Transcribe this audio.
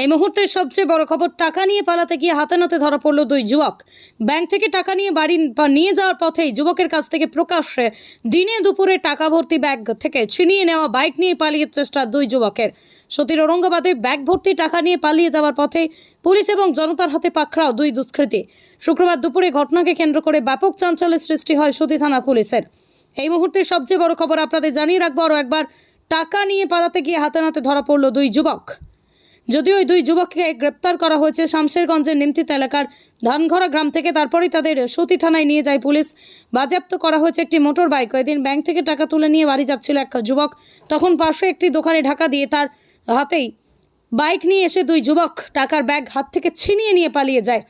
এই মুহূর্তের সবচেয়ে বড় খবর, টাকা নিয়ে পালাতে গিয়ে হাতে নাতে ধরা পড়ল দুই যুবক। ব্যাংক থেকে টাকা নিয়ে বাড়ি নিয়ে যাওয়ার পথেই যুবকের কাছ থেকে প্রকাশ্যে দিনে দুপুরে টাকা ভর্তি ব্যাগ থেকে ছিনিয়ে নেওয়া বাইক নিয়ে পালিয়ে চেষ্টা দুই যুবকের। সতীর ঔরঙ্গাবাদে ব্যাগ ভর্তি টাকা নিয়ে পালিয়ে যাওয়ার পথে পুলিশ এবং জনতার হাতে পাকড়াও দুই দুষ্কৃতী। শুক্রবার দুপুরে ঘটনাকে কেন্দ্র করে ব্যাপক চাঞ্চল্যের সৃষ্টি হয় সতী থানা পুলিশের। এই মুহূর্তে সবচেয়ে বড় খবর আপনাদের জানিয়ে রাখবো আরও একবার, টাকা নিয়ে পালাতে গিয়ে হাতে নাতে ধরা পড়ল দুই যুবক। যদিও ওই দুই যুবককে গ্রেপ্তার করা হয়েছে শামশেরগঞ্জের নিমতিত এলাকার ধানঘরা গ্রাম থেকে। তারপরেই তাদের সতী থানায় নিয়ে যায় পুলিশ। বাজেয়াপ্ত করা হয়েছে একটি মোটর বাইক। এদিন ব্যাংক থেকে টাকা তুলে নিয়ে বাড়ি যাচ্ছিল এক যুবক, তখন পাশে একটি দোকানে ঢাকা দিয়ে তার হাতেই বাইক নিয়ে এসে দুই যুবক টাকার ব্যাগ হাত থেকে ছিনিয়ে নিয়ে পালিয়ে যায়।